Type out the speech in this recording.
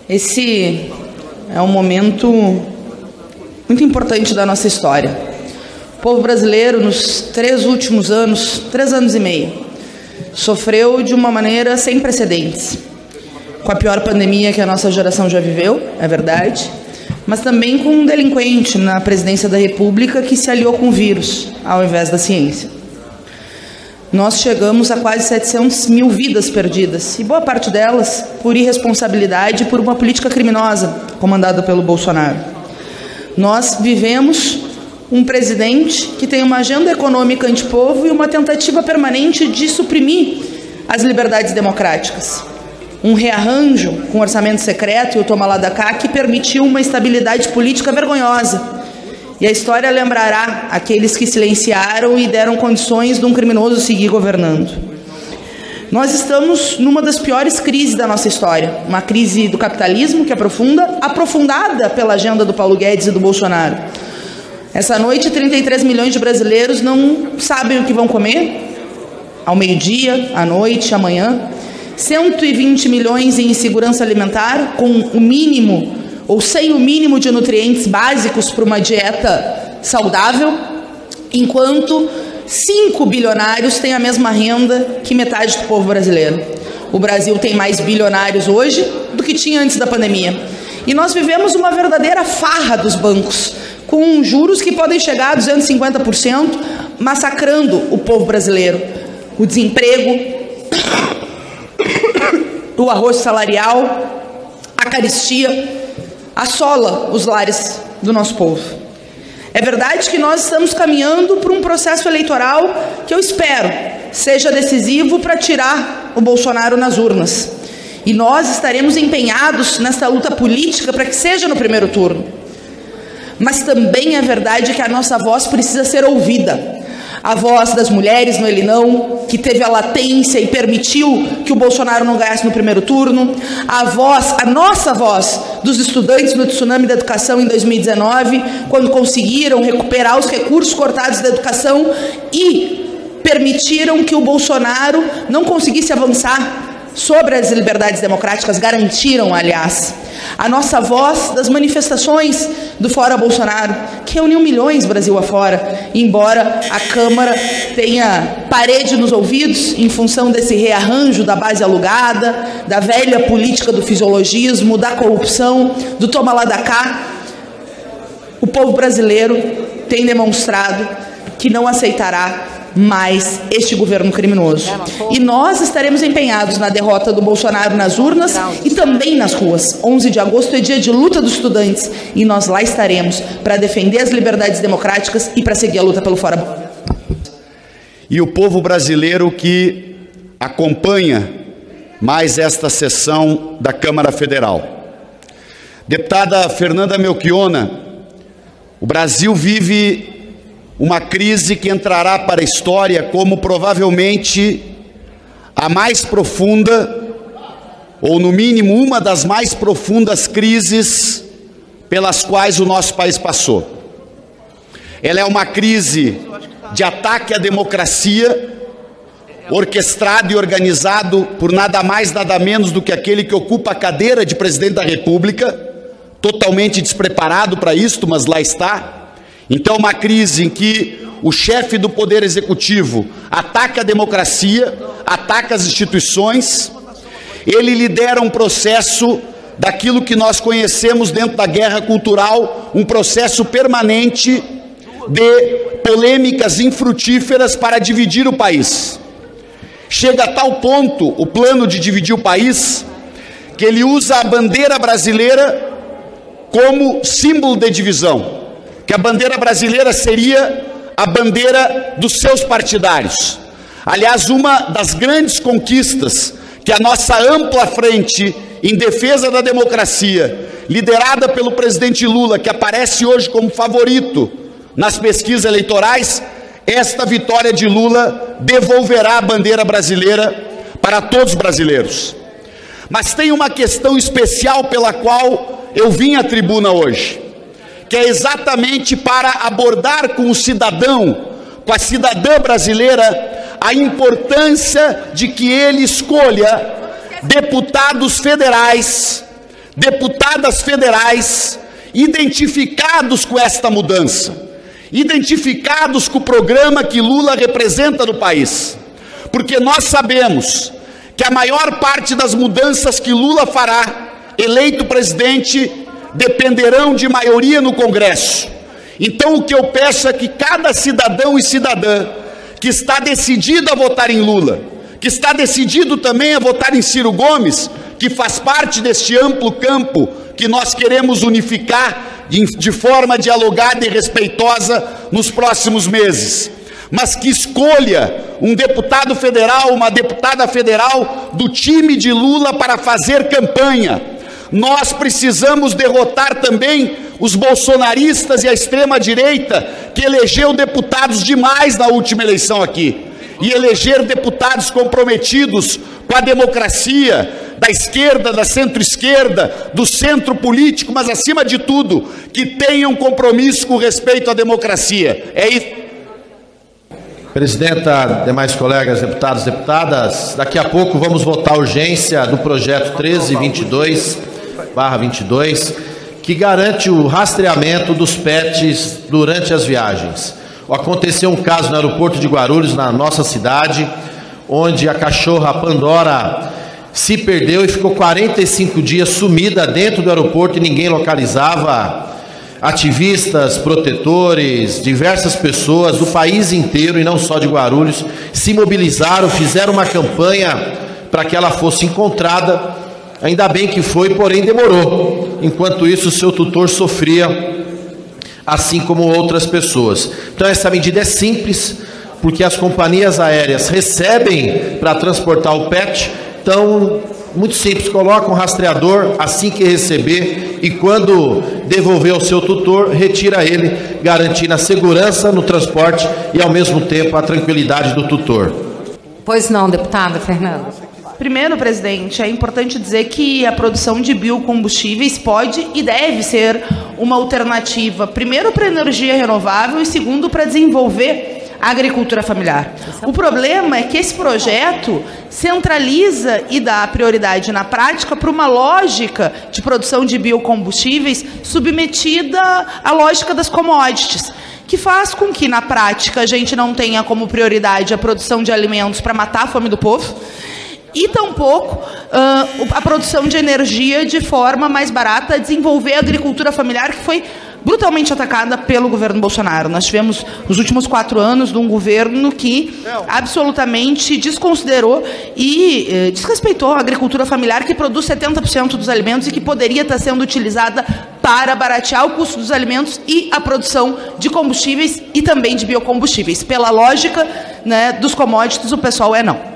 Esse é um momento muito importante da nossa história. O povo brasileiro, nos 3 últimos anos, 3 anos e meio, sofreu de uma maneira sem precedentes. Com a pior pandemia que a nossa geração já viveu, é verdade, mas também com um delinquente na presidência da República que se aliou com o vírus, ao invés da ciência. Nós chegamos a quase 700 mil vidas perdidas, e boa parte delas por irresponsabilidade e por uma política criminosa comandada pelo Bolsonaro. Nós vivemos um presidente que tem uma agenda econômica antipovo e uma tentativa permanente de suprimir as liberdades democráticas. Um rearranjo com orçamento secreto e o toma lá da cá que permitiu uma estabilidade política vergonhosa. E a história lembrará aqueles que silenciaram e deram condições de um criminoso seguir governando. Nós estamos numa das piores crises da nossa história. Uma crise do capitalismo que é profunda, aprofundada pela agenda do Paulo Guedes e do Bolsonaro. Essa noite, 33 milhões de brasileiros não sabem o que vão comer ao meio-dia, à noite, amanhã. 120 milhões em insegurança alimentar, com o mínimo ou sem o mínimo de nutrientes básicos para uma dieta saudável, enquanto 5 bilionários têm a mesma renda que metade do povo brasileiro. O Brasil tem mais bilionários hoje do que tinha antes da pandemia. E nós vivemos uma verdadeira farra dos bancos, com juros que podem chegar a 250%, massacrando o povo brasileiro. O desemprego, o arroz salarial, a carestia, assola os lares do nosso povo. É verdade que nós estamos caminhando para um processo eleitoral que eu espero seja decisivo para tirar o Bolsonaro nas urnas. E nós estaremos empenhados nessa luta política para que seja no primeiro turno. Mas também é verdade que a nossa voz precisa ser ouvida. A voz das mulheres no Ele Não, que teve a latência e permitiu que o Bolsonaro não ganhasse no primeiro turno. A nossa voz dos estudantes no tsunami da educação em 2019, quando conseguiram recuperar os recursos cortados da educação e permitiram que o Bolsonaro não conseguisse avançar sobre as liberdades democráticas, garantiram, aliás. A nossa voz das manifestações do Fora Bolsonaro, que reuniu milhões Brasil afora, embora a Câmara tenha parede nos ouvidos em função desse rearranjo da base alugada, da velha política do fisiologismo, da corrupção, do toma lá da cá. O povo brasileiro tem demonstrado que não aceitará mais este governo criminoso. E nós estaremos empenhados na derrota do Bolsonaro nas urnas e também nas ruas. 11 de agosto é dia de luta dos estudantes e nós lá estaremos para defender as liberdades democráticas e para seguir a luta pelo Fora. E o povo brasileiro que acompanha mais esta sessão da Câmara Federal. Deputada Fernanda Melchiona, o Brasil vive uma crise que entrará para a história como provavelmente a mais profunda, ou no mínimo uma das mais profundas crises pelas quais o nosso país passou. Ela é uma crise de ataque à democracia, orquestrado e organizado por nada mais, nada menos do que aquele que ocupa a cadeira de presidente da República, totalmente despreparado para isto, mas lá está. Então, uma crise em que o chefe do Poder Executivo ataca a democracia, ataca as instituições, ele lidera um processo daquilo que nós conhecemos dentro da guerra cultural, um processo permanente de polêmicas infrutíferas para dividir o país. Chega a tal ponto o plano de dividir o país, que ele usa a bandeira brasileira como símbolo de divisão. Que a bandeira brasileira seria a bandeira dos seus partidários. Aliás, uma das grandes conquistas que a nossa ampla frente em defesa da democracia, liderada pelo presidente Lula, que aparece hoje como favorito nas pesquisas eleitorais, esta vitória de Lula devolverá a bandeira brasileira para todos os brasileiros. Mas tem uma questão especial pela qual eu vim à tribuna hoje, que é exatamente para abordar com o cidadão, com a cidadã brasileira, a importância de que ele escolha deputados federais deputadas federais identificados com esta mudança, identificados com o programa que Lula representa no país, porque nós sabemos que a maior parte das mudanças que Lula fará, eleito presidente, dependerão de maioria no Congresso. Então o que eu peço é que cada cidadão e cidadã que está decidido a votar em Lula, que está decidido também a votar em Ciro Gomes, que faz parte deste amplo campo que nós queremos unificar de forma dialogada e respeitosa nos próximos meses, mas que escolha um deputado federal, uma deputada federal do time de Lula para fazer campanha. Nós precisamos derrotar também os bolsonaristas e a extrema-direita que elegeu deputados demais na última eleição aqui, e eleger deputados comprometidos com a democracia, da esquerda, da centro-esquerda, do centro político, mas acima de tudo, que tenham compromisso com respeito à democracia. É isso. Presidenta, demais colegas, deputados, deputadas, daqui a pouco vamos votar a urgência do projeto 1322/22, que garante o rastreamento dos pets durante as viagens. Aconteceu um caso no aeroporto de Guarulhos, na nossa cidade, onde a cachorra Pandora se perdeu e ficou 45 dias sumida dentro do aeroporto e ninguém localizava. Ativistas, protetores, diversas pessoas do país inteiro e não só de Guarulhos se mobilizaram, fizeram uma campanha para que ela fosse encontrada. Ainda bem que foi, porém demorou. Enquanto isso, o seu tutor sofria, assim como outras pessoas. Então essa medida é simples, porque as companhias aéreas recebem para transportar o pet. Então, muito simples, coloca um rastreador assim que receber e quando devolver ao seu tutor, retira ele, garantindo a segurança no transporte e ao mesmo tempo a tranquilidade do tutor. Pois não, deputada Fernanda. Primeiro, presidente, é importante dizer que a produção de biocombustíveis pode e deve ser uma alternativa, primeiro para a energia renovável e segundo para desenvolver a agricultura familiar. O problema é que esse projeto centraliza e dá prioridade na prática para uma lógica de produção de biocombustíveis submetida à lógica das commodities, que faz com que, na prática, a gente não tenha como prioridade a produção de alimentos para matar a fome do povo, e tampouco a produção de energia de forma mais barata, desenvolver a agricultura familiar, que foi brutalmente atacada pelo governo Bolsonaro. Nós tivemos os últimos 4 anos de um governo que absolutamente desconsiderou e desrespeitou a agricultura familiar, que produz 70% dos alimentos e que poderia estar sendo utilizada para baratear o custo dos alimentos e a produção de combustíveis e também de biocombustíveis. Pela lógica, né, dos commodities, o pessoal é não.